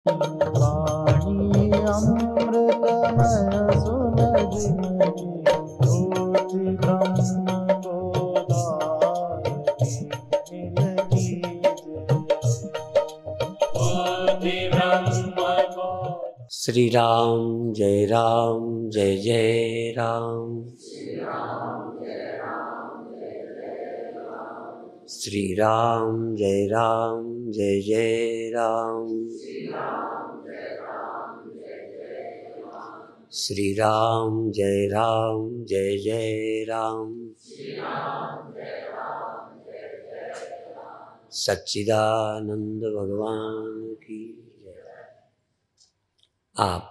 वाणी अमृतमय सुलगिनहि ज्योति ब्रह्म बोधायति मिलगी श्री राम जय जय राम। श्री राम जय जय राम। श्री राम जय जय राम। सच्चिदानंद भगवान की जय। आप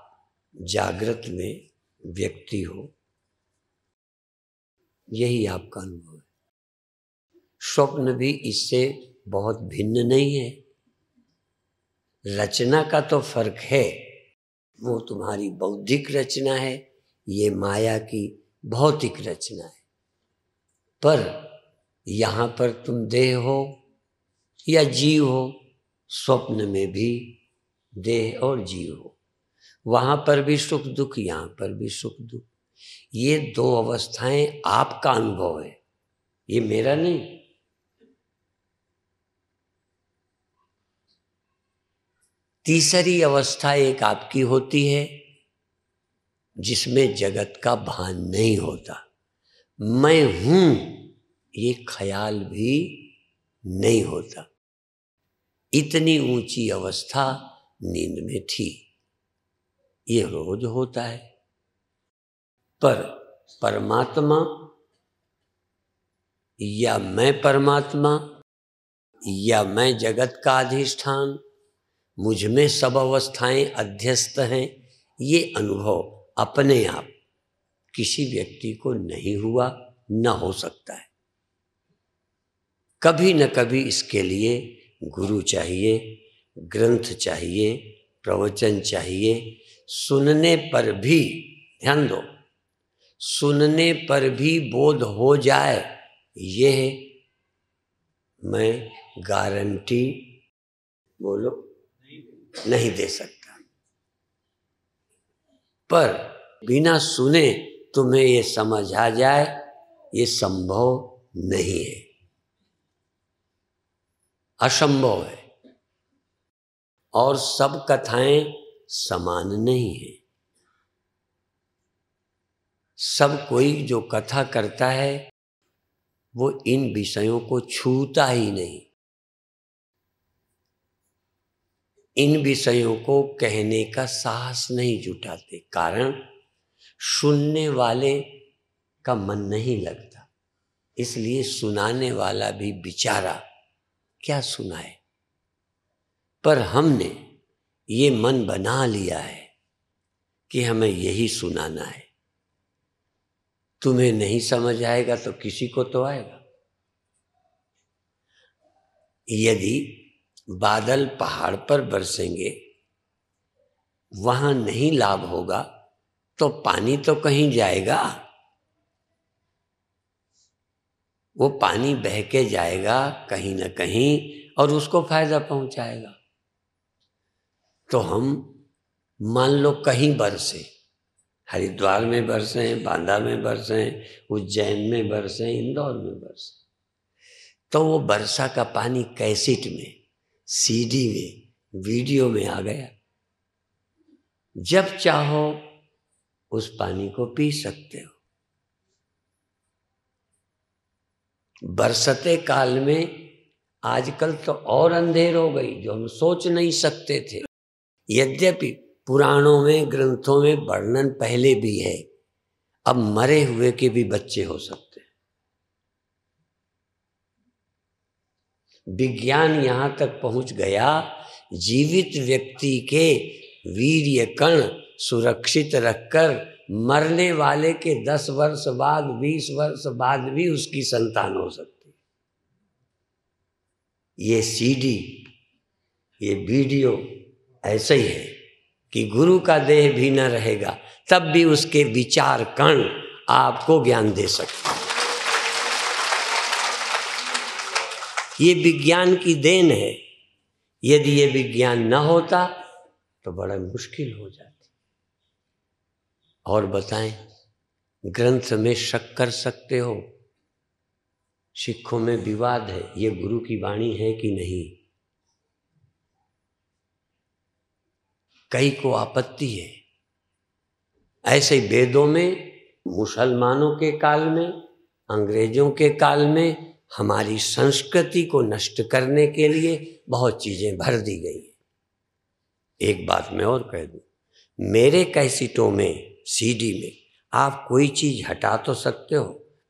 जागृत में व्यक्ति हो, यही आपका अनुभव है। स्वप्न भी इससे बहुत भिन्न नहीं है। रचना का तो फर्क है, वो तुम्हारी बौद्धिक रचना है, ये माया की भौतिक रचना है। पर यहाँ पर तुम देह हो या जीव हो, स्वप्न में भी देह और जीव हो। वहाँ पर भी सुख दुख, यहाँ पर भी सुख दुख। ये दो अवस्थाएं आपका अनुभव है, ये मेरा नहीं। तीसरी अवस्था एक आपकी होती है जिसमें जगत का भान नहीं होता। मैं हूं ये ख्याल भी नहीं होता। इतनी ऊंची अवस्था नींद में थी, ये रोज होता है। पर परमात्मा या मैं परमात्मा या मैं जगत का अधिष्ठान, मुझ में सब अवस्थाएं अध्यस्त हैं, ये अनुभव अपने आप किसी व्यक्ति को नहीं हुआ, न हो सकता है। कभी न कभी इसके लिए गुरु चाहिए, ग्रंथ चाहिए, प्रवचन चाहिए। सुनने पर भी, ध्यान दो, सुनने पर भी बोध हो जाए, यह मैं गारंटी बोलो नहीं दे सकता। पर बिना सुने तुम्हें ये समझ आ जाए, ये संभव नहीं है, असंभव है। और सब कथाएं समान नहीं है। सब कोई जो कथा करता है वो इन विषयों को छूता ही नहीं। इन विषयों को कहने का साहस नहीं जुटाते, कारण सुनने वाले का मन नहीं लगता। इसलिए सुनाने वाला भी बेचारा क्या सुनाए। पर हमने ये मन बना लिया है कि हमें यही सुनाना है। तुम्हें नहीं समझ आएगा तो किसी को तो आएगा। यदि बादल पहाड़ पर बरसेंगे, वहां नहीं लाभ होगा तो पानी तो कहीं जाएगा। वो पानी बह के जाएगा कहीं न कहीं और उसको फायदा पहुंचाएगा। तो हम मान लो कहीं बरसे, हरिद्वार में बरसे, बांदा में बरसे, उज्जैन में बरसे, इंदौर में बरसे, तो वो वर्षा का पानी कैसेट में, सीडी में, वीडियो में आ गया। जब चाहो उस पानी को पी सकते हो। बरसते काल में आजकल तो और अंधेर हो गई, जो हम सोच नहीं सकते थे। यद्यपि पुराणों में, ग्रंथों में वर्णन पहले भी है, अब मरे हुए के भी बच्चे हो सकते हैं। विज्ञान यहाँ तक पहुँच गया, जीवित व्यक्ति के वीर्य कण सुरक्षित रखकर मरने वाले के 10 वर्ष बाद, 20 वर्ष बाद भी उसकी संतान हो सकती है। ये सीडी, ये वीडियो ऐसे ही है कि गुरु का देह भी न रहेगा तब भी उसके विचार कण आपको ज्ञान दे सकते हैं। ये विज्ञान की देन है। यदि ये विज्ञान न होता तो बड़ा मुश्किल हो जाती। और बताएं, ग्रंथ में शक कर सकते हो? सिखों में विवाद है, ये गुरु की वाणी है कि नहीं। कई को आपत्ति है। ऐसे ही वेदों में मुसलमानों के काल में, अंग्रेजों के काल में हमारी संस्कृति को नष्ट करने के लिए बहुत चीजें भर दी गई हैं। एक बात मैं और कह दूं, मेरे कैसेटों में, सीडी में आप कोई चीज हटा तो सकते हो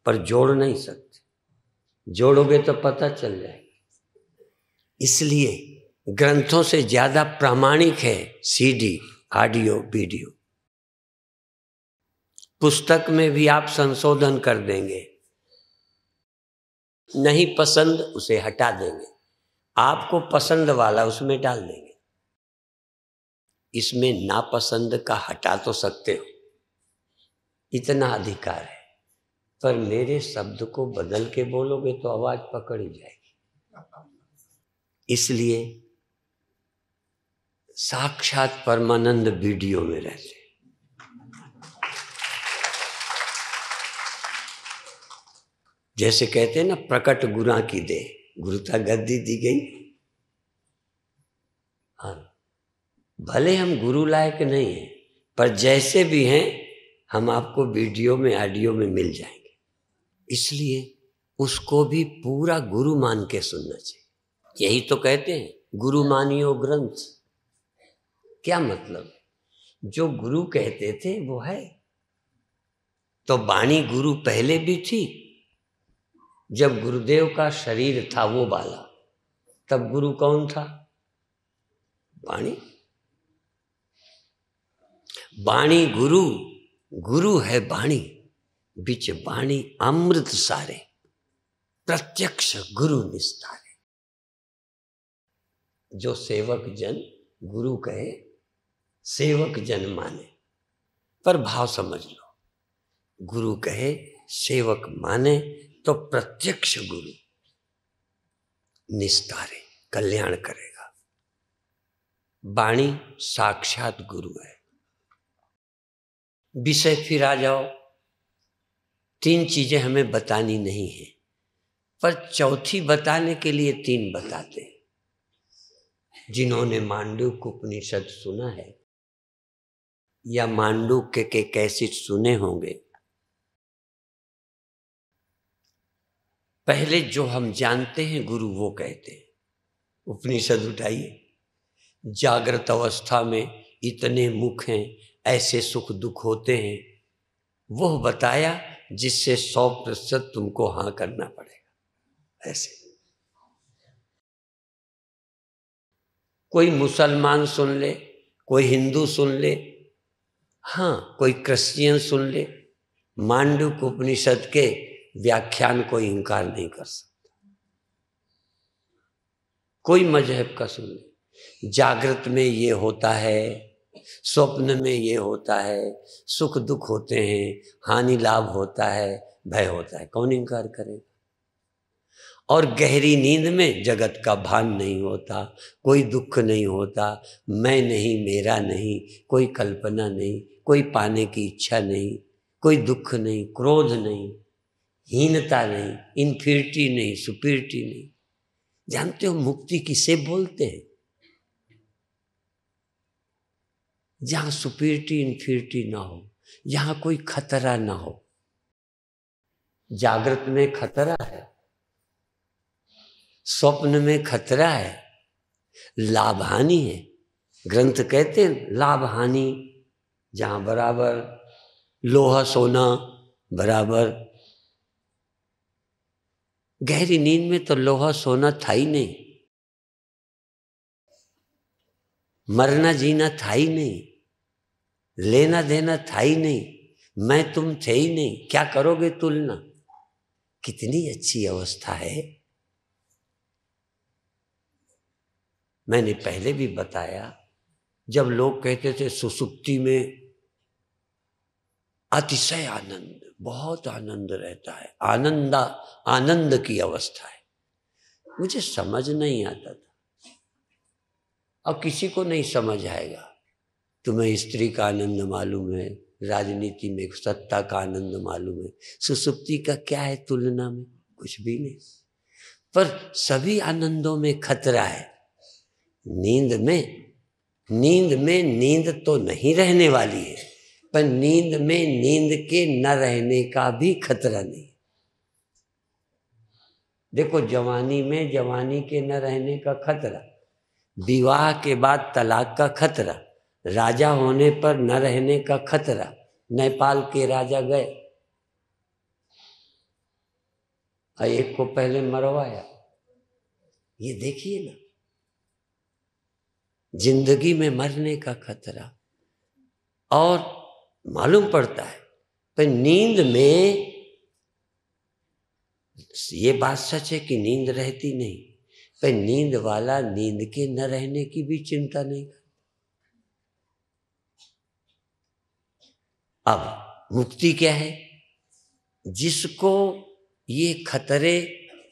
पर जोड़ नहीं सकते। जोड़ोगे तो पता चल जाएगा। इसलिए ग्रंथों से ज्यादा प्रामाणिक है सीडी, ऑडियो, वीडियो। पुस्तक में भी आप संशोधन कर देंगे, नहीं पसंद उसे हटा देंगे, आपको पसंद वाला उसमें डाल देंगे। इसमें नापसंद का हटा तो सकते हो, इतना अधिकार है, पर मेरे शब्द को बदल के बोलोगे तो आवाज पकड़ ही जाएगी। इसलिए साक्षात परमानंद वीडियो में रहते। जैसे कहते हैं ना, प्रकट गुरा की दे, गुरुता गद्दी दी गई। हाँ, भले हम गुरु लायक नहीं हैं, पर जैसे भी हैं हम आपको वीडियो में, ऑडियो में मिल जाएंगे। इसलिए उसको भी पूरा गुरु मान के सुनना चाहिए। यही तो कहते हैं गुरु मानियो ग्रंथ। क्या मतलब? जो गुरु कहते थे वो है। तो वाणी गुरु पहले भी थी, जब गुरुदेव का शरीर था वो वाला, तब गुरु कौन था? वाणी। वाणी गुरु, गुरु है वाणी, बिच वाणी अमृत सारे, प्रत्यक्ष गुरु निस्तारे। जो सेवक जन गुरु कहे, सेवक जन माने। पर भाव समझ लो, गुरु कहे सेवक माने तो प्रत्यक्ष गुरु निस्तारे, कल्याण करेगा। वाणी साक्षात गुरु है। विषय फिर आ जाओ, 3 चीजें हमें बतानी नहीं है, पर चौथी बताने के लिए 3 बताते हैं। जिन्होंने मांडूक्य उपनिषद सुना है या मांडूक्य के कैसेट सुने होंगे, पहले जो हम जानते हैं गुरु वो कहते हैं। उपनिषद उठाइए, जागृत अवस्था में इतने मुख हैं, ऐसे सुख दुख होते हैं, वो बताया जिससे 100% तुमको हाँ करना पड़ेगा। ऐसे कोई मुसलमान सुन ले, कोई हिंदू सुन ले, हाँ कोई क्रिश्चियन सुन ले, मांडूक्य उपनिषद के व्याख्यान को इनकार नहीं कर सकता। कोई मजहब का सुन ले, जागृत में ये होता है, स्वप्न में ये होता है, सुख दुख होते हैं, हानि लाभ होता है, भय होता है, कौन इनकार करेगा? और गहरी नींद में जगत का भान नहीं होता, कोई दुख नहीं होता, मैं नहीं, मेरा नहीं, कोई कल्पना नहीं, कोई पाने की इच्छा नहीं, कोई दुख नहीं, क्रोध नहीं, हीनता नहीं, इन्फीरिटी नहीं, सुपीरिटी नहीं। जानते हो मुक्ति किसे बोलते हैं? जहां सुपीरिटी इन्फीरिटी ना हो, जहां कोई खतरा ना हो। जागृत में खतरा है, स्वप्न में खतरा है, लाभ हानि है। ग्रंथ कहते हैं लाभ हानि जहां बराबर, लोहा सोना बराबर। गहरी नींद में तो लोहा सोना था ही नहीं, मरना जीना था ही नहीं, लेना देना था ही नहीं, मैं तुम थे ही नहीं, क्या करोगे तुलना। कितनी अच्छी अवस्था है। मैंने पहले भी बताया, जब लोग कहते थे सुसुप्ति में अतिशय आनंद, बहुत आनंद रहता है, आनंद की अवस्था है, मुझे समझ नहीं आता था, और किसी को नहीं समझ आएगा। तुम्हें स्त्री का आनंद मालूम है, राजनीति में सत्ता का आनंद मालूम है, सुसुप्ति का क्या है तुलना में? कुछ भी नहीं। पर सभी आनंदों में खतरा है। नींद में नींद तो नहीं रहने वाली है, पर नींद में नींद के न रहने का भी खतरा नहीं। देखो, जवानी में जवानी के न रहने का खतरा, विवाह के बाद तलाक का खतरा, राजा होने पर न रहने का खतरा। नेपाल के राजा गए और एक को पहले मरवाया। ये देखिए ना, जिंदगी में मरने का खतरा। और मालूम पड़ता है पर नींद में ये बात सच है कि नींद रहती नहीं, पर नींद वाला नींद के न रहने की भी चिंता नहीं करता। अब मुक्ति क्या है? जिसको ये खतरे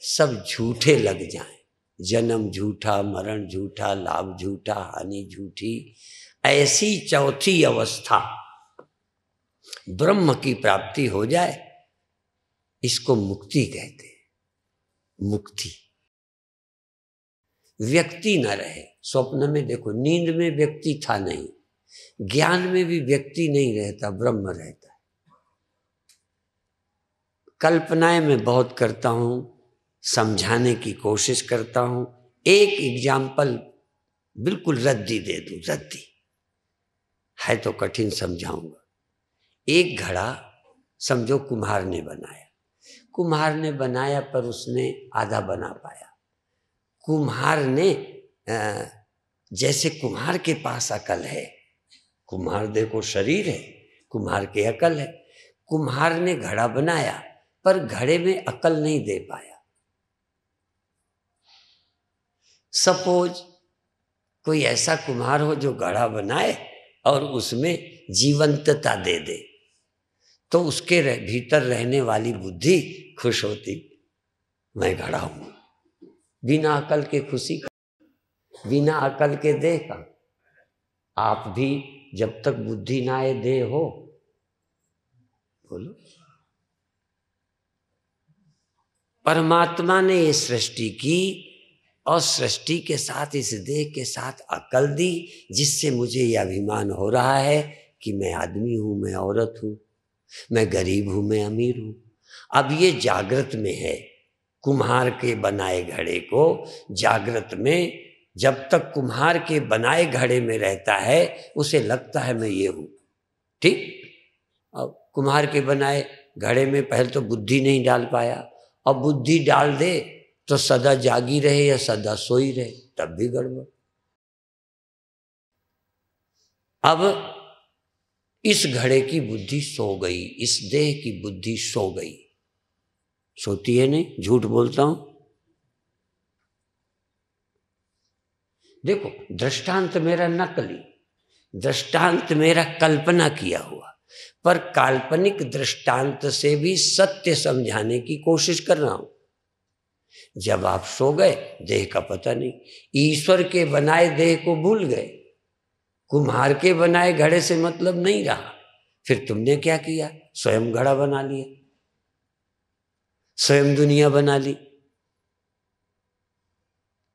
सब झूठे लग जाएं, जन्म झूठा, मरण झूठा, लाभ झूठा, हानि झूठी, ऐसी चौथी अवस्था ब्रह्म की प्राप्ति हो जाए, इसको मुक्ति कहते हैं। मुक्ति। व्यक्ति न रहे। स्वप्न में देखो, नींद में व्यक्ति था नहीं, ज्ञान में भी व्यक्ति नहीं रहता, ब्रह्म रहता है। कल्पनाएं मैं बहुत करता हूं, समझाने की कोशिश करता हूं। एक एग्जाम्पल बिल्कुल रद्दी दे दूं, रद्दी है तो कठिन समझाऊंगा। एक घड़ा समझो कुम्हार ने बनाया। कुम्हार ने बनाया पर उसने आधा बना पाया। कुम्हार ने जैसे कुम्हार के पास अकल है, कुम्हार देखो शरीर है, कुम्हार के अकल है। कुम्हार ने घड़ा बनाया पर घड़े में अकल नहीं दे पाया। सपोज कोई ऐसा कुम्हार हो जो घड़ा बनाए और उसमें जीवंतता दे दे, तो उसके भीतर रहने वाली बुद्धि खुश होती, मैं घड़ा हूं। बिना अकल के खुशी का, बिना अकल के देह का। आप भी जब तक बुद्धि ना आए देह हो, बोलो। परमात्मा ने ये सृष्टि की और सृष्टि के साथ इस देह के साथ अकल दी, जिससे मुझे यह अभिमान हो रहा है कि मैं आदमी हूं, मैं औरत हूं, मैं गरीब हूं, मैं अमीर हूं। अब ये जागृत में है। कुम्हार के बनाए घड़े को जागृत में, जब तक कुम्हार के बनाए घड़े में रहता है, उसे लगता है मैं ये हूं। ठीक। अब कुम्हार के बनाए घड़े में पहले तो बुद्धि नहीं डाल पाया, और बुद्धि डाल दे तो सदा जागी रहे या सदा सोई रहे, तब भी गड़बड़। अब इस घड़े की बुद्धि सो गई, इस देह की बुद्धि सो गई। सोती है नहीं, झूठ बोलता हूं। देखो, दृष्टांत मेरा नकली, दृष्टांत मेरा कल्पना किया हुआ, पर काल्पनिक दृष्टांत से भी सत्य समझाने की कोशिश कर रहा हूं। जब आप सो गए, देह का पता नहीं, ईश्वर के बनाए देह को भूल गए, कुम्हार के बनाए घड़े से मतलब नहीं रहा। फिर तुमने क्या किया? स्वयं घड़ा बना लिया, स्वयं दुनिया बना ली।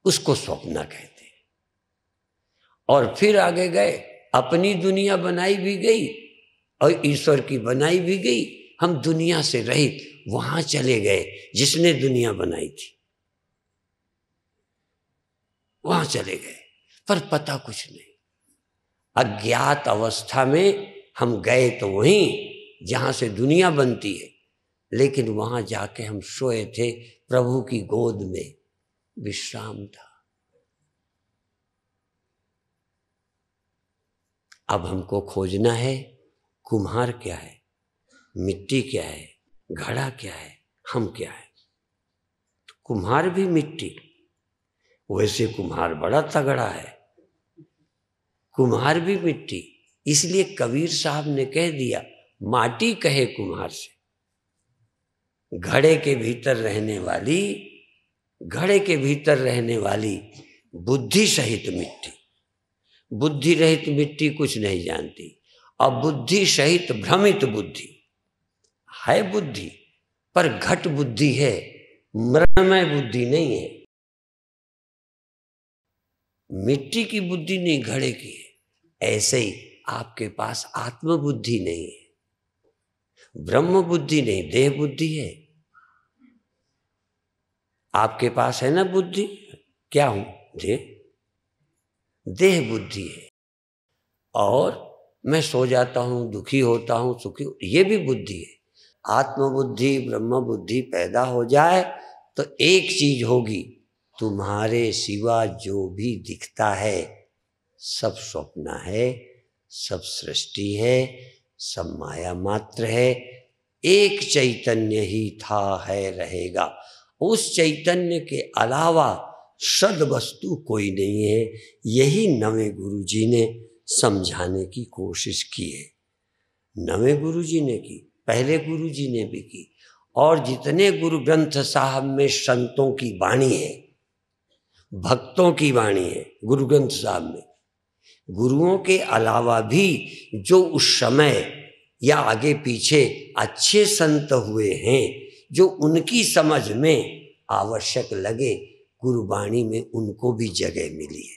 उसको स्वप्न कहते हैं। और फिर आगे गए, अपनी दुनिया बनाई भी गई और ईश्वर की बनाई भी गई। हम दुनिया से रहित वहां चले गए जिसने दुनिया बनाई थी, वहां चले गए, पर पता कुछ नहीं। अज्ञात अवस्था में हम गए तो वहीं जहां से दुनिया बनती है, लेकिन वहां जाके हम सोए थे, प्रभु की गोद में विश्राम था। अब हमको खोजना है, कुम्हार क्या है, मिट्टी क्या है, घड़ा क्या है, हम क्या है। कुम्हार भी मिट्टी, वैसे कुम्हार बड़ा तगड़ा है, कुम्हार भी मिट्टी। इसलिए कबीर साहब ने कह दिया, माटी कहे कुम्हार से, घड़े के भीतर रहने वाली, घड़े के भीतर रहने वाली बुद्धि सहित मिट्टी। बुद्धि रहित मिट्टी कुछ नहीं जानती, और बुद्धि सहित भ्रमित बुद्धि है बुद्धि, पर घट बुद्धि है, मृण्मय बुद्धि नहीं है। मिट्टी की बुद्धि नहीं, घड़े की है। ऐसे ही आपके पास आत्मबुद्धि नहीं है, ब्रह्म बुद्धि नहीं, देह बुद्धि है। आपके पास है ना बुद्धि, क्या हूं? देह बुद्धि है। और मैं सो जाता हूं, दुखी होता हूं, सुखी, ये भी बुद्धि है। आत्मबुद्धि ब्रह्म बुद्धि पैदा हो जाए तो एक चीज होगी, तुम्हारे सिवा जो भी दिखता है सब स्वप्न है, सब सृष्टि है, सब माया मात्र है। एक चैतन्य ही था, है, रहेगा। उस चैतन्य के अलावा सद वस्तु कोई नहीं है। यही नवे गुरु जी ने समझाने की कोशिश की है। नवे गुरु जी ने की, पहले गुरु जी ने भी की, और जितने गुरु ग्रंथ साहब में संतों की वाणी है, भक्तों की वाणी है गुरु ग्रंथ साहब में, गुरुओं के अलावा भी जो उस समय या आगे पीछे अच्छे संत हुए हैं, जो उनकी समझ में आवश्यक लगे, गुरुवाणी में उनको भी जगह मिली है,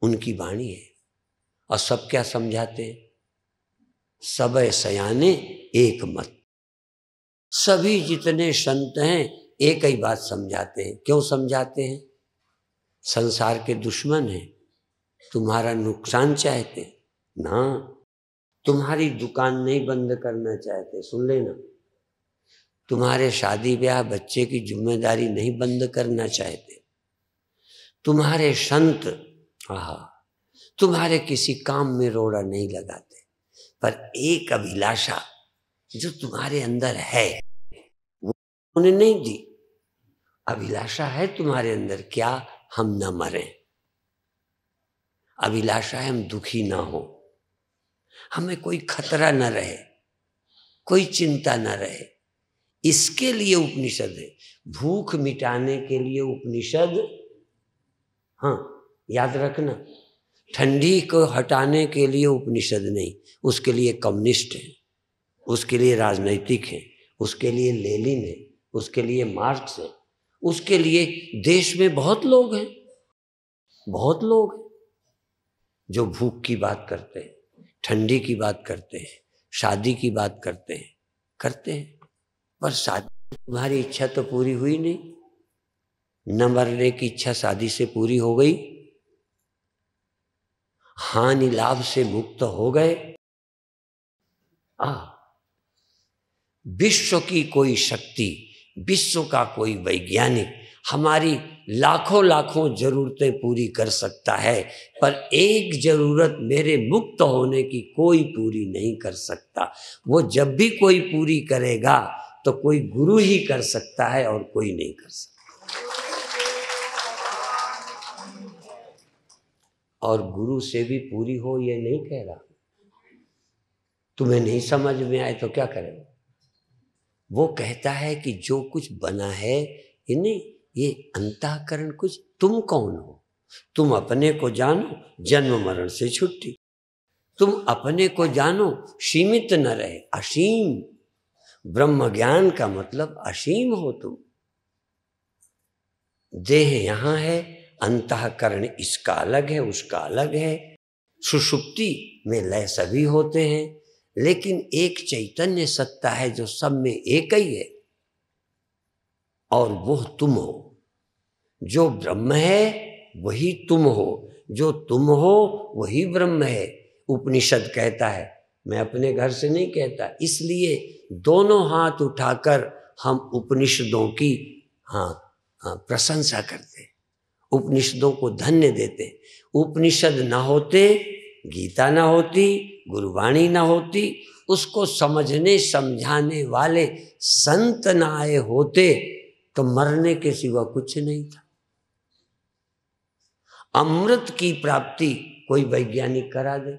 उनकी वाणी है। और सब क्या समझाते हैं? सबे सयाने एक मत। सभी जितने संत हैं एक ही बात समझाते हैं। क्यों समझाते हैं? संसार के दुश्मन हैं, तुम्हारा नुकसान चाहते ना, तुम्हारी दुकान नहीं बंद करना चाहते, सुन लेना, तुम्हारे शादी ब्याह बच्चे की जिम्मेदारी नहीं बंद करना चाहते, तुम्हारे संत तुम्हारे किसी काम में रोड़ा नहीं लगाते, पर एक अभिलाषा जो तुम्हारे अंदर है वो उन्हें नहीं दी। अभिलाषा है तुम्हारे अंदर, क्या? हम न मरें। अभिलाषा है हम दुखी ना हो, हमें कोई खतरा न रहे, कोई चिंता न रहे। इसके लिए उपनिषद है। भूख मिटाने के लिए उपनिषद, हाँ याद रखना, ठंडी को हटाने के लिए उपनिषद नहीं, उसके लिए कम्युनिस्ट है, उसके लिए राजनैतिक है, उसके लिए लेनिन है, उसके लिए मार्क्स है, उसके लिए देश में बहुत लोग हैं, बहुत लोग हैं जो भूख की बात करते हैं, ठंडी की बात करते हैं, शादी की बात करते हैं, पर शादी तुम्हारी इच्छा तो पूरी हुई नहीं। न मरने की इच्छा शादी से पूरी हो गई, हानि लाभ से मुक्त हो गए। विश्व की कोई शक्ति, विश्व का कोई वैज्ञानिक हमारी लाखों जरूरतें पूरी कर सकता है, पर एक जरूरत मेरे मुक्त होने की कोई पूरी नहीं कर सकता। वो जब भी कोई पूरी करेगा तो कोई गुरु ही कर सकता है और कोई नहीं कर सकता। और गुरु से भी पूरी हो ये नहीं कह रहा, तुम्हें नहीं समझ में आए तो क्या करें। वो कहता है कि जो कुछ बना है ये नहीं, ये अंतःकरण कुछ, तुम कौन हो? तुम अपने को जानो, जन्म मरण से छुट्टी। तुम अपने को जानो, सीमित न रहे, असीम। ब्रह्म ज्ञान का मतलब असीम हो तुम। देह यहां है, अंतःकरण इसका अलग है, उसका अलग है। सुषुप्ति में लय सभी होते हैं, लेकिन एक चैतन्य सत्ता है जो सब में एक ही है, और वो तुम हो। जो ब्रह्म है वही तुम हो, जो तुम हो वही ब्रह्म है। उपनिषद कहता है, मैं अपने घर से नहीं कहता, इसलिए दोनों हाथ उठाकर हम उपनिषदों की प्रशंसा करते, उपनिषदों को धन्य देते। उपनिषद ना होते, गीता ना होती, गुरुवाणी ना होती, उसको समझने समझाने वाले संत ना आए होते तो मरने के सिवा कुछ नहीं था। अमृत की प्राप्ति कोई वैज्ञानिक करा दे,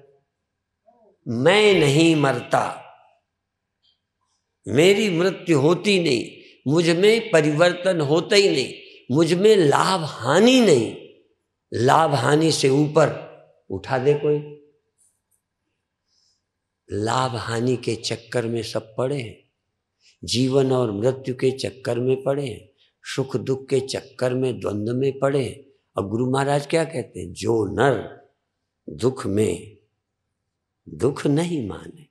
मैं नहीं मरता, मेरी मृत्यु होती नहीं, मुझ में परिवर्तन होता ही नहीं, मुझ में लाभ हानि नहीं, लाभ हानि से ऊपर उठा दे कोई। लाभ हानि के चक्कर में सब पड़े हैं, जीवन और मृत्यु के चक्कर में पड़े हैं, सुख दुख के चक्कर में द्वंद्व में पड़े हैं। और गुरु महाराज क्या कहते हैं, जो नर दुख में दुख नहीं माने,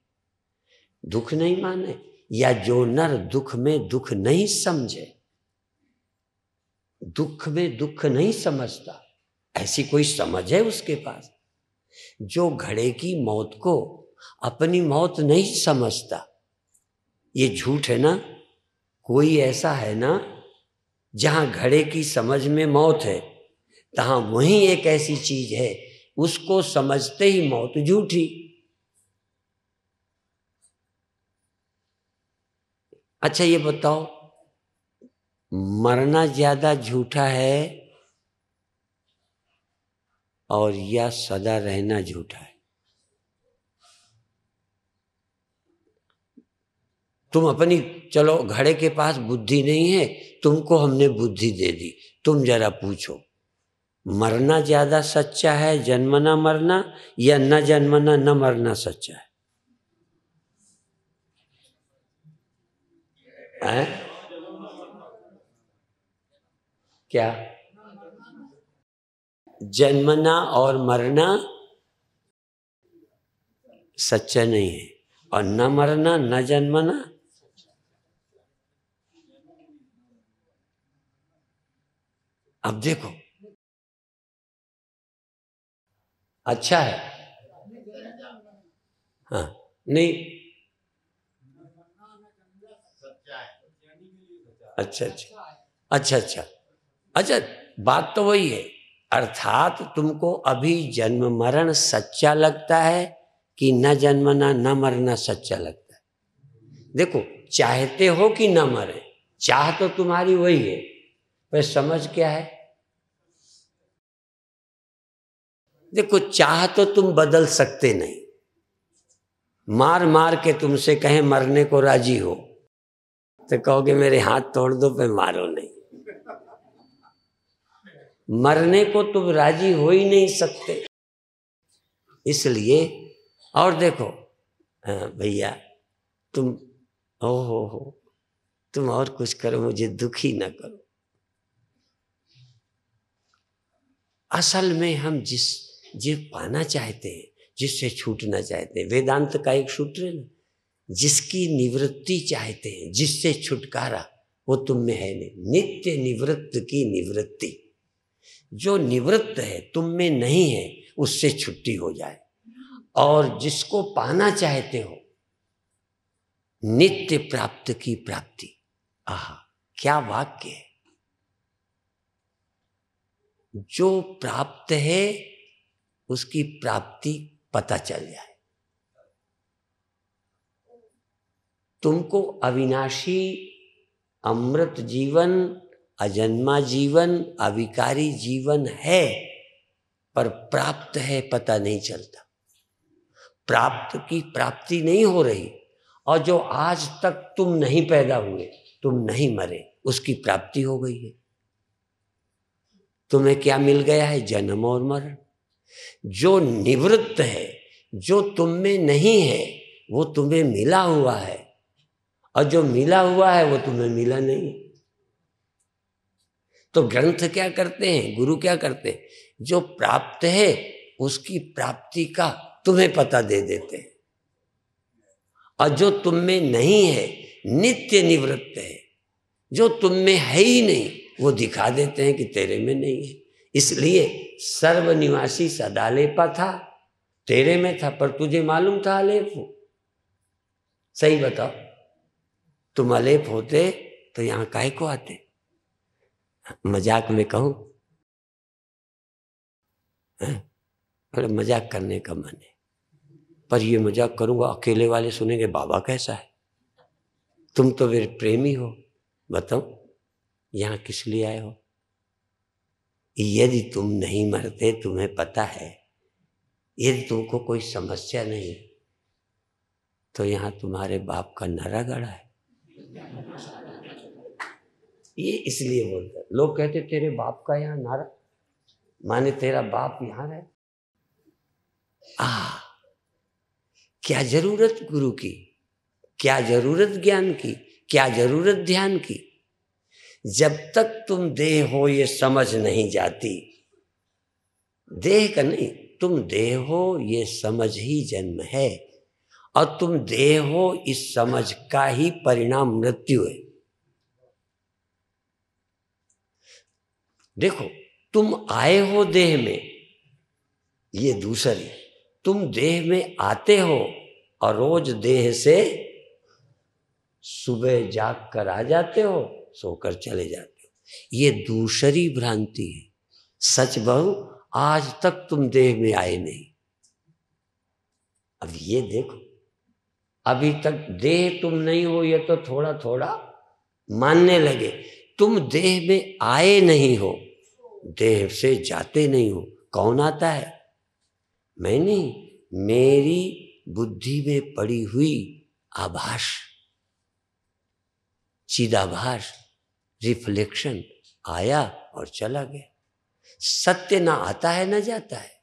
दुख नहीं माने, या जो नर दुख में दुख नहीं समझे, दुख में दुख नहीं समझता, ऐसी कोई समझ है उसके पास? जो घड़े की मौत को अपनी मौत नहीं समझता, ये झूठ है ना? कोई ऐसा है ना जहां घड़े की समझ में मौत है, तहां वहीं एक ऐसी चीज है उसको समझते ही मौत झूठी। अच्छा ये बताओ, मरना ज्यादा झूठा है और या सदा रहना झूठा है? तुम अपनी, चलो घड़े के पास बुद्धि नहीं है, तुमको हमने बुद्धि दे दी, तुम जरा पूछो मरना ज्यादा सच्चा है, जन्मना मरना, या न जन्मना न मरना सच्चा है? क्या जन्मना और मरना सच्चा नहीं है, और न मरना न जन्मना अब देखो अच्छा है। हाँ नहीं, अच्छा अच्छा अच्छा अच्छा, बात तो वही है। अर्थात तुमको अभी जन्म मरण सच्चा लगता है कि न जन्मना न मरना सच्चा लगता है? देखो, चाहते हो कि न मरे, चाह तो तुम्हारी वही है, पर समझ क्या है? देखो, चाह तो तुम बदल सकते नहीं। मार मार के तुमसे कहें मरने को राजी हो तो कहोगे मेरे हाथ तोड़ दो, पे मारो नहीं। मरने को तुम राजी हो ही नहीं सकते, इसलिए। और देखो भैया, तुम हो तुम और कुछ करो, मुझे दुखी न करो। असल में हम जिस पाना चाहते हैं, जिससे छूटना चाहते हैं, वेदांत का एक सूत्र है ना, जिसकी निवृत्ति चाहते हैं, जिससे छुटकारा, वो तुम में है नहीं। नित्य निवृत्त की निवृत्ति, जो निवृत्त है तुम में नहीं है, उससे छुट्टी हो जाए। और जिसको पाना चाहते हो, नित्य प्राप्त की प्राप्ति। आहा, क्या वाक्य है! जो प्राप्त है उसकी प्राप्ति पता चल जाए। तुमको अविनाशी अमृत जीवन, अजन्मा जीवन, अविकारी जीवन है, पर प्राप्त है पता नहीं चलता। प्राप्त की प्राप्ति नहीं हो रही, और जो आज तक तुम नहीं पैदा हुए, तुम नहीं मरे, उसकी प्राप्ति हो गई है। तुम्हें क्या मिल गया है? जन्म और मरण। जो निवृत्त है, जो तुम में नहीं है, वो तुम्हें मिला हुआ है, और जो मिला हुआ है वो तुम्हें मिला नहीं। तो ग्रंथ क्या करते हैं, गुरु क्या करते हैं? जो प्राप्त है उसकी प्राप्ति का तुम्हें पता दे देते हैं, और जो तुम में नहीं है, नित्य निवृत्त है, जो तुम में है ही नहीं, वो दिखा देते हैं कि तेरे में नहीं है। इसलिए सर्वनिवासी सदालेपा था, तेरे में था, पर तुझे मालूम था अलेप हो। सही बताओ, तुम अलेप होते तो यहां काहे को आते? मजाक में कहूं, अरे मजाक करने का मन है, पर ये मजाक करूंगा अकेले वाले सुनेंगे, बाबा कैसा है? तुम तो मेरे प्रेमी हो, बताओ यहां किस लिए आए हो? यदि तुम नहीं मरते, तुम्हें पता है, यदि तुमको कोई समस्या नहीं, तो यहां तुम्हारे बाप का नारा गड़ा है। ये इसलिए बोलते, लोग कहते तेरे बाप का यहाँ नारा, माने तेरा बाप यहाँ रहे। क्या जरूरत गुरु की, क्या जरूरत ज्ञान की, क्या जरूरत ध्यान की। जब तक तुम देह हो ये समझ नहीं जाती, देह का नहीं, तुम देह हो ये समझ ही जन्म है, और तुम देह हो इस समझ का ही परिणाम मृत्यु है। देखो, तुम आए हो देह में, ये दूसरी, तुम देह में आते हो और रोज देह से सुबह जाग कर आ जाते हो, सोकर चले जाते हो, ये दूसरी भ्रांति है। सच बहु, आज तक तुम देह में आए नहीं। अब ये देखो, अभी तक देह तुम नहीं हो, ये तो थोड़ा थोड़ा मानने लगे। तुम देह में आए नहीं हो, देह से जाते नहीं हो। कौन आता है? मैं नहीं, मेरी बुद्धि में पड़ी हुई आभास, चिदाभास, रिफ्लेक्शन आया और चला गया। सत्य ना आता है ना जाता है।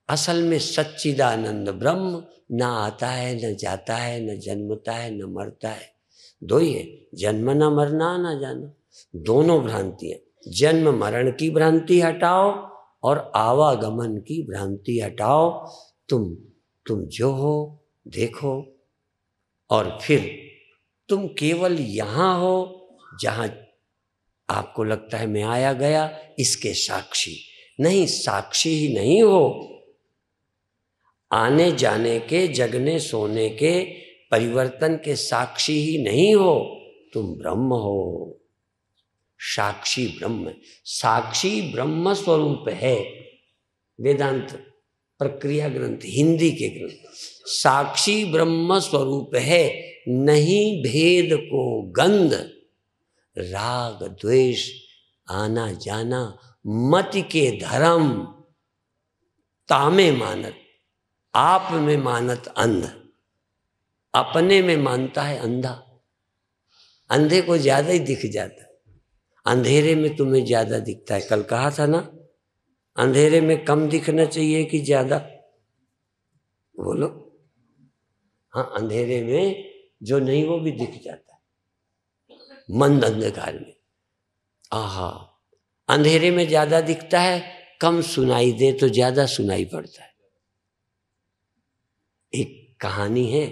असल में सच्चिदानंद ब्रह्म ना आता है न जाता है, न जन्मता है न मरता है। दो ही है, जन्म न मरना न जाना। दोनों भ्रांतियां, जन्म मरण की भ्रांति हटाओ और आवागमन की भ्रांति हटाओ। तुम जो हो देखो, और फिर तुम केवल यहां हो जहां आपको लगता है मैं आया गया, इसके साक्षी नहीं, साक्षी ही नहीं हो। आने जाने के, जगने सोने के, परिवर्तन के साक्षी ही नहीं हो। तुम ब्रह्म हो, साक्षी ब्रह्म। साक्षी ब्रह्म स्वरूप है। वेदांत प्रक्रिया ग्रंथ, हिंदी के ग्रंथ, साक्षी ब्रह्म स्वरूप है। नहीं भेद को गंध, राग द्वेष आना जाना, मत के धर्म, तामे मानत, आप में मानत अंध। अपने में मानता है अंधा। अंधे को ज्यादा ही दिख जाता है, अंधेरे में तुम्हें ज्यादा दिखता है। कल कहा था ना, अंधेरे में कम दिखना चाहिए कि ज्यादा? बोलो। हाँ, अंधेरे में जो नहीं वो भी दिख जाता है, मंद अंधकार में। आहा, अंधेरे में ज्यादा दिखता है, कम सुनाई दे तो ज्यादा सुनाई पड़ता है। एक कहानी है,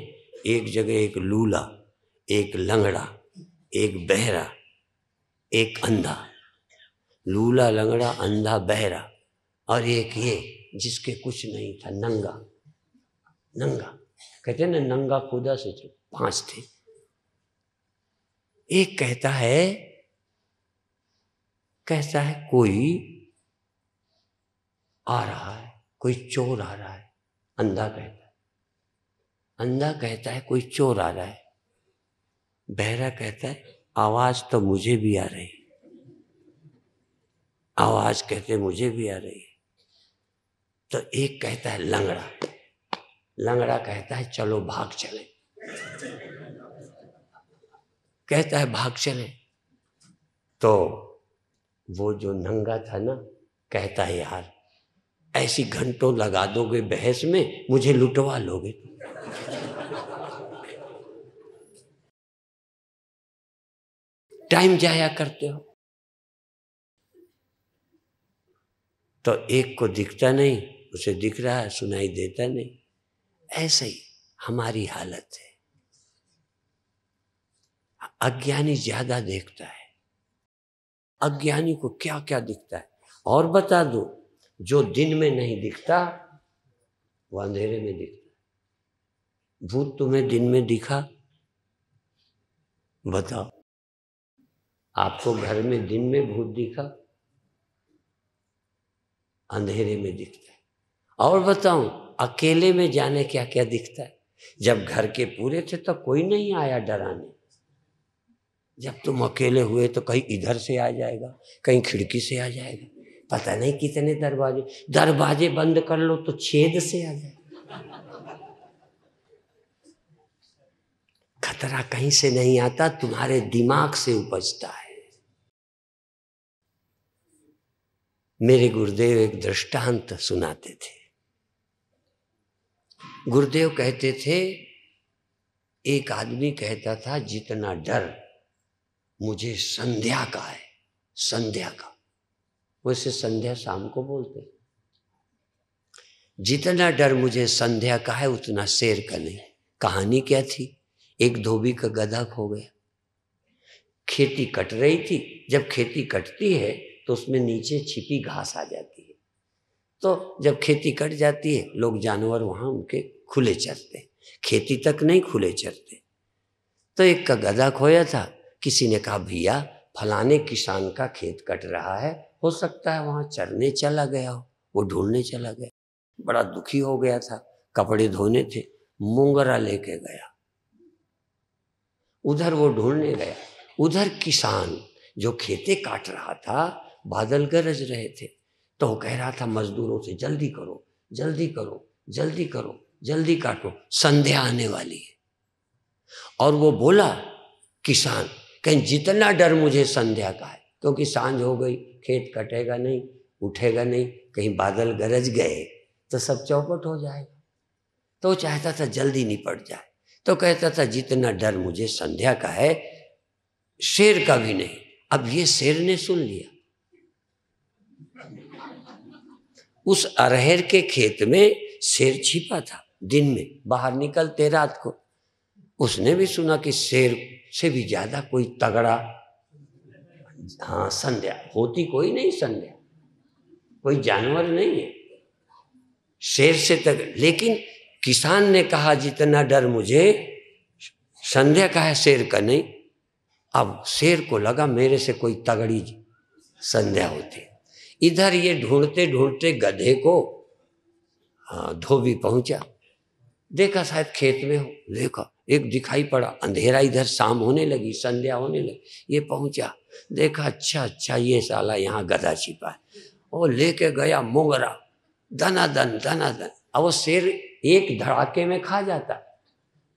एक जगह एक लूला, एक लंगड़ा, एक बहरा, एक अंधा। लूला, लंगड़ा, अंधा, बहरा, और एक ये जिसके कुछ नहीं था, नंगा। नंगा कहते ना, नंगा खुदा से चल, 5 थे। एक कहता है कोई आ रहा है, कोई चोर आ रहा है। अंधा कहता है कोई चोर आ रहा है। बहरा कहता है आवाज तो मुझे भी आ रही, आवाज कहते मुझे भी आ रही है। तो एक कहता है लंगड़ा कहता है चलो भाग चले। कहता है भाग चले। तो वो जो नंगा था ना, कहता है यार ऐसी घंटों लगा दोगे बहस में, मुझे लुटवा लोगे। टाइम जाया करते हो। तो एक को दिखता नहीं, उसे दिख रहा है, सुनाई देता नहीं। ऐसे ही हमारी हालत है। अज्ञानी ज्यादा देखता है। अज्ञानी को क्या क्या दिखता है और बता दो, जो दिन में नहीं दिखता वो अंधेरे में दिखता है। भूत तुम्हें दिन में दिखा? बताओ, आपको घर में दिन में भूत दिखा? अंधेरे में दिखता है। और बताऊं, अकेले में जाने क्या क्या दिखता है? जब घर के पूरे थे तो कोई नहीं आया डराने। जब तुम अकेले हुए तो कहीं इधर से आ जाएगा, कहीं खिड़की से आ जाएगा, पता नहीं कितने दरवाजे बंद कर लो तो छेद से आ जाए। खतरा कहीं से नहीं आता, तुम्हारे दिमाग से उपजता है। मेरे गुरुदेव एक दृष्टांत सुनाते थे। गुरुदेव कहते थे, एक आदमी कहता था जितना डर मुझे संध्या का है, संध्या का, वैसे संध्या शाम को बोलते, जितना डर मुझे संध्या का है उतना शेर का नहीं। कहानी क्या थी? एक धोबी का गधा खो गया। खेती कट रही थी। जब खेती कटती है तो उसमें नीचे छिपी घास आ जाती है। तो जब खेती कट जाती है, लोग जानवर वहां उनके खुले चरते, खेती तक नहीं खुले चरते। तो एक का गधा खोया था। किसी ने कहा, भैया फलाने किसान का खेत कट रहा है, हो सकता है वहां चरने चला गया हो। वो ढूंढने चला गया, बड़ा दुखी हो गया था, कपड़े धोने थे, मुंगरा लेके गया। उधर वो ढूंढने गया, उधर किसान जो खेते काट रहा था, बादल गरज रहे थे, तो वो कह रहा था मजदूरों से, जल्दी करो, जल्दी करो, जल्दी करो, जल्दी काटो, संध्या आने वाली है। और वो बोला किसान, कहीं जितना डर मुझे संध्या का है, क्योंकि सांझ हो गई, खेत कटेगा नहीं, उठेगा नहीं, कहीं बादल गरज गए तो सब चौपट हो जाएगा। तो वो चाहता था जल्दी निपट जाए। तो कहता था जितना डर मुझे संध्या का है, शेर का भी नहीं। अब ये शेर ने सुन लिया। उस अरहर के खेत में शेर छिपा था, दिन में बाहर निकलते रात को। उसने भी सुना कि शेर से भी ज्यादा कोई तगड़ा, हाँ संध्या होती कोई नहीं, संध्या कोई जानवर नहीं है शेर से तगड़ा। लेकिन किसान ने कहा जितना डर मुझे संध्या का है, शेर का नहीं। अब शेर को लगा मेरे से कोई तगड़ी संध्या होती। इधर ये ढूंढते ढूंढते गधे को धोबी पहुंचा, देखा शायद खेत में हो, देखा एक दिखाई पड़ा, अंधेरा, इधर शाम होने लगी, संध्या होने लगी। ये पहुंचा, देखा अच्छा ये साला यहाँ गधा छिपा है। वो लेके गया मोगरा, दनादन दनादन। अब वो शेर एक धड़ाके में खा जाता,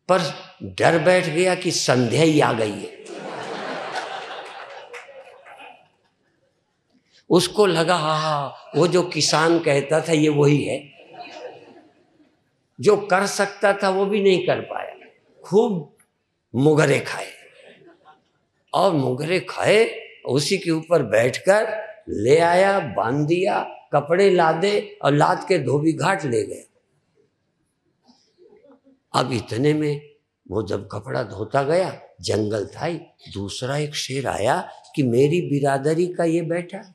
पर डर बैठ गया कि संध्या ही आ गई है। उसको लगा हाँ वो जो किसान कहता था ये वही है, जो कर सकता था वो भी नहीं कर पाया। खूब मुगरे खाए, और मुगरे खाए, उसी के ऊपर बैठकर ले आया, बांध दिया, कपड़े लादे और लाद के धोबी घाट ले गए। अब इतने में वो जब कपड़ा धोता गया, जंगल था ही, दूसरा एक शेर आया कि मेरी बिरादरी का ये बैठा,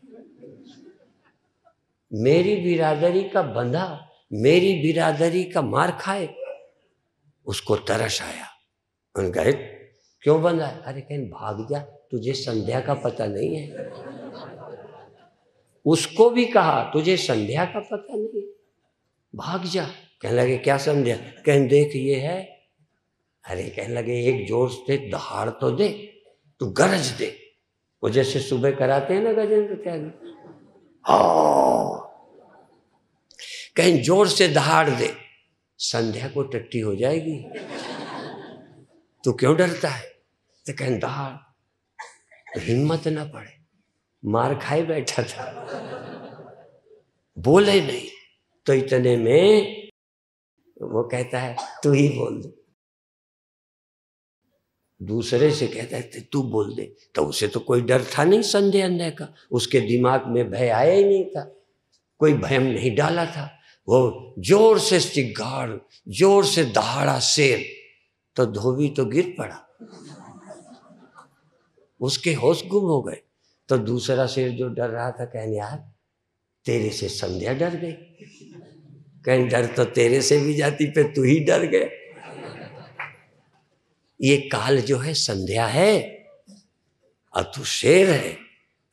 मेरी बिरादरी का बंधा, मेरी बिरादरी का मार खाए। उसको तरस आया। उन्होंने कहा क्यों बंधा है? अरे कहीं भाग जा, तुझे संध्या का पता नहीं है। उसको भी कहा तुझे संध्या का पता नहीं, भाग जा। कहने लगे क्या संध्या? कहने देख ये है। अरे कहने लगे एक जोर से दहाड़ तो दे, तू गरज दे, वो जैसे सुबह कराते हैं ना गजेंद्र त्यागी। कहीं जोर से दहाड़ दे, संध्या को टट्टी हो जाएगी। तू क्यों डरता है? तो कहीं दहाड़, तो हिम्मत ना पड़े, मार खाए बैठा था, बोले नहीं। तो इतने में वो कहता है तू ही बोल दे, दूसरे से कहता है तू बोल दे। तो उसे तो कोई डर था नहीं संध्या अंध्या का, उसके दिमाग में भय आया ही नहीं था, कोई भयम नहीं डाला था। वो जोर से चिगाड़, जोर से दहाड़ा शेर, तो धोबी तो गिर पड़ा, उसके होश गुम हो गए। तो दूसरा शेर जो डर रहा था, कहने यार तेरे से संध्या डर गई। कहीं डर तो तेरे से भी जाती, पे तू ही डर गया। ये काल जो है संध्या है और तू शेर है,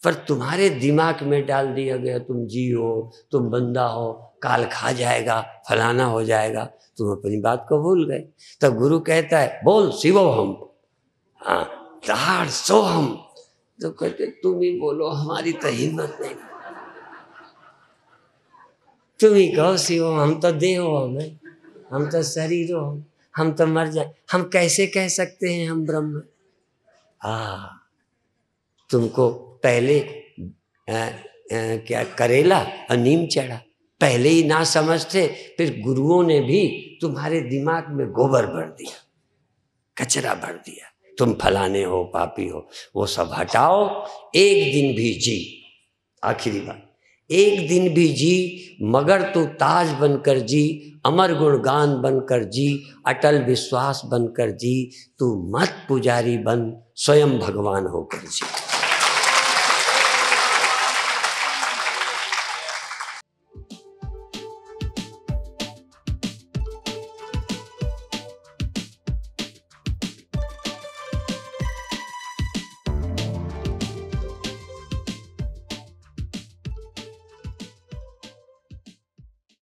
पर तुम्हारे दिमाग में डाल दिया गया तुम जी हो, तुम बंदा हो, काल खा जाएगा, फलाना हो जाएगा, तुम अपनी बात को भूल गए। तब गुरु कहता है बोल शिवोहम, हाँ दहाड़ सोहम। तो कहते तुम ही बोलो, हमारी तो हिम्मत नहीं, तुम ही कहो शिवोहम। हम तो देह हो, हम तो शरीर हो, हम तो मर जाए, हम कैसे कह सकते हैं हम ब्रह्म। तुमको पहले क्या करेला और नीम चढ़ा। पहले ही ना समझते, फिर गुरुओं ने भी तुम्हारे दिमाग में गोबर भर दिया, कचरा भर दिया, तुम फलाने हो, पापी हो। वो सब हटाओ, एक दिन भी जी, आखिरी बात, एक दिन भी जी मगर तू ताज बनकर जी, अमर गुणगान बनकर जी, अटल विश्वास बनकर जी, तू मत पुजारी बन, स्वयं भगवान होकर जी।